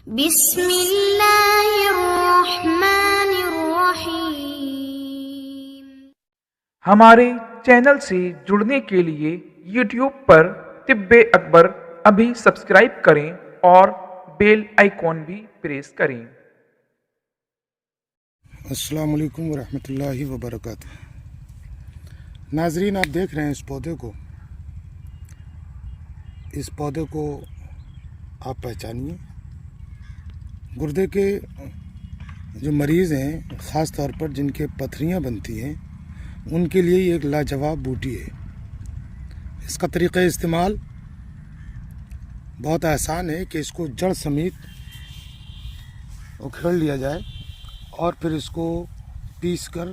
بسم اللہ الرحمن الرحیم۔ ہمارے چینل سے جڑنے کے لیے یوٹیوب پر طب اکبر ابھی سبسکرائب کریں اور بیل آئیکن بھی پریس کریں۔ السلام علیکم ورحمۃ اللہ وبرکاتہ۔ ناظرین، آپ دیکھ رہے ہیں اس پودے کو آپ پہچانیے۔ گردے کے جو مریض ہیں، خاص طور پر جن کے پتھریاں بنتی ہیں، ان کے لیے یہ ایک لاجواب بوٹی ہے۔ اس کا طریقہ استعمال بہت آسان ہے کہ اس کو جڑ سمیت اکھیڑ لیا جائے اور پھر اس کو پیس کر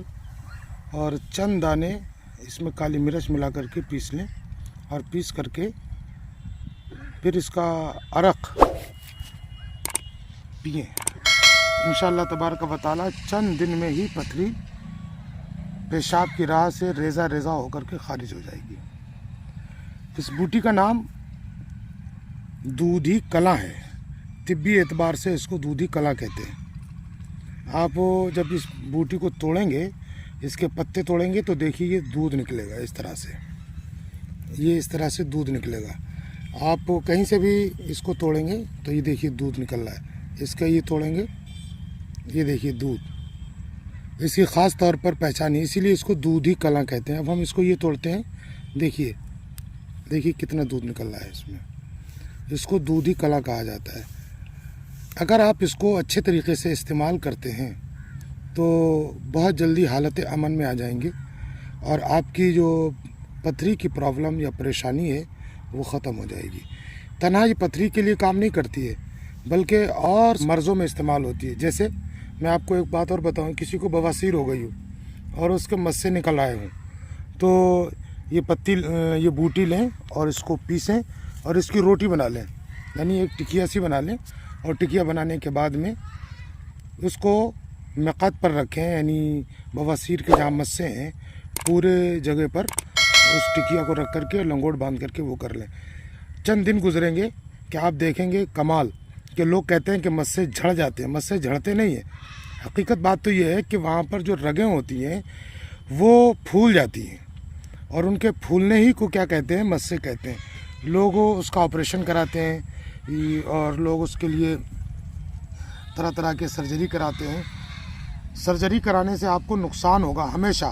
اور چند دانے اس میں کالی مرچ ملا کر کے پیس لیں، اور پیس کر کے پھر اس کا عرق پئیں۔ انشاءاللہ تبارک و تعالی چند دن میں ہی پتھری پیشاب کی راہ سے ریزہ ریزہ ہو کر کے خارج ہو جائے گی۔ اس بوٹی کا نام دودھی کلاں ہے۔ طبی اعتبار سے اس کو دودھی کلاں کہتے ہیں۔ آپ جب اس بوٹی کو توڑیں گے، اس کے پتے توڑیں گے تو دیکھیے یہ دودھ نکلے گا، اس طرح سے دودھ نکلے گا۔ آپ کہیں سے بھی اس کو توڑیں گے تو یہ دیکھیے دودھ نکل رہا ہے۔ اس کا یہ توڑیں گے، یہ دیکھیے دودھ، اس کی خاص طور پر پہچان ہے، اسی لیے اس کو دودھی کلاں کہتے ہیں۔ اب ہم اس کو یہ توڑتے ہیں، دیکھیے کتنا دودھ نکل رہا ہے اس میں۔ اس کو دودھی کلاں کہا جاتا ہے۔ اگر آپ اس کو اچھے طریقے سے استعمال کرتے ہیں تو بہت جلدی حالت امن میں آ جائیں گے، اور آپ کی جو پتھری کی پرابلم یا پریشانی ہے وہ ختم ہو جائے گی۔ تنہا یہ پتھری کے لیے کام نہیں کرتی ہے، بلکہ اور مرضوں میں استعمال ہوتی ہے۔ جیسے میں آپ کو ایک بات اور بتاؤں، کسی کو بواسیر ہو گئی ہو اور اس کے مسے نکل آئے ہوں، تو یہ بوٹی لیں اور اس کو پیسیں اور اس کی روٹی بنا لیں، یعنی ایک ٹکیا سی بنا لیں، اور ٹکیا بنانے کے بعد میں اس کو مقعد پر رکھیں، یعنی بواسیر کے جہاں مسے ہیں پورے جگہ پر اس ٹکیا کو رکھ کر کے لنگوٹ باندھ کر کے وہ کر لیں۔ چند دن گزریں گے کہ آپ دیکھیں گے کمال، کہ لوگ کہتے ہیں کہ مسے جھڑ جاتے ہیں، مسے جھڑتے نہیں ہیں۔ حقیقت بات تو یہ ہے کہ وہاں پر جو رگیں ہوتی ہیں وہ پھول جاتی ہیں، اور ان کے پھولنے ہی کو کیا کہتے ہیں؟ مسے کہتے ہیں۔ لوگ اس کا آپریشن کراتے ہیں، اور لوگ اس کے لیے طرح طرح کے سرجری کراتے ہیں۔ سرجری کرانے سے آپ کو نقصان ہوگا ہمیشہ،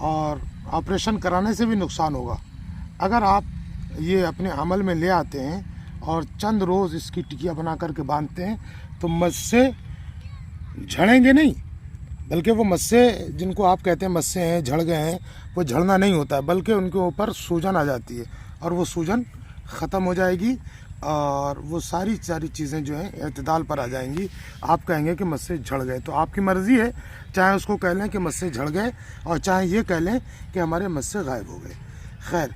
اور آپریشن کرانے سے بھی نقصان ہوگا۔ اگر آپ یہ اپنے عمل میں لے آتے ہیں اور چند روز اس کی ٹکیا بنا کر کے باندھتے ہیں تو مسے جھڑیں گے نہیں، بلکہ وہ مسے جن کو آپ کہتے ہیں مسے ہیں، جھڑ گئے ہیں، وہ جھڑنا نہیں ہوتا ہے، بلکہ ان کے اوپر سوجن آ جاتی ہے، اور وہ سوجن ختم ہو جائے گی، اور وہ ساری چیزیں جو ہیں اعتدال پر آ جائیں گی۔ آپ کہیں گے کہ مسے جھڑ گئے، تو آپ کی مرضی ہے، چاہے اس کو کہہ لیں کہ مسے جھڑ گئے، اور چاہے یہ کہہ لیں کہ ہمارے مسے غائب ہو گئے۔ خیر،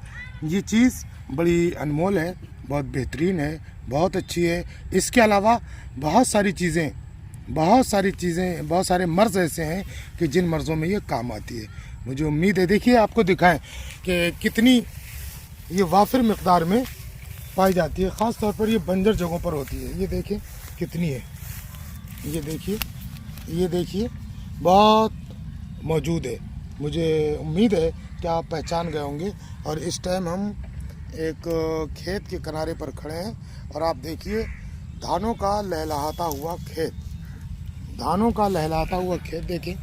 یہ چیز بڑی انمول ہے، بہت بہترین ہے، بہت اچھی ہے۔ اس کے علاوہ بہت سارے مرض ایسے ہیں کہ جن مرضوں میں یہ کام آتی ہے۔ مجھے امید ہے، دیکھیے آپ کو دکھائیں کہ کتنی یہ وافر مقدار میں پائی جاتی ہے، خاص طور پر یہ بنجر جگہوں پر ہوتی ہے۔ یہ دیکھیں کتنی ہے، یہ دیکھیے بہت موجود ہے۔ مجھے امید ہے کہ آپ پہچان گئے ہوں گے۔ اور اس ٹائم ہم ایک کھیت کے کنارے پر کھڑے ہیں، اور آپ دیکھیے دھانوں کا لہلہاتا ہوا کھیت دیکھیں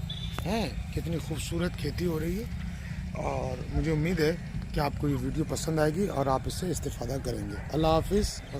کتنی خوبصورت کھیتی ہو رہی ہے۔ اور مجھے امید ہے کہ آپ کو یہ ویڈیو پسند آئے گی اور آپ اس سے استفادہ کریں گے۔ اللہ حافظ۔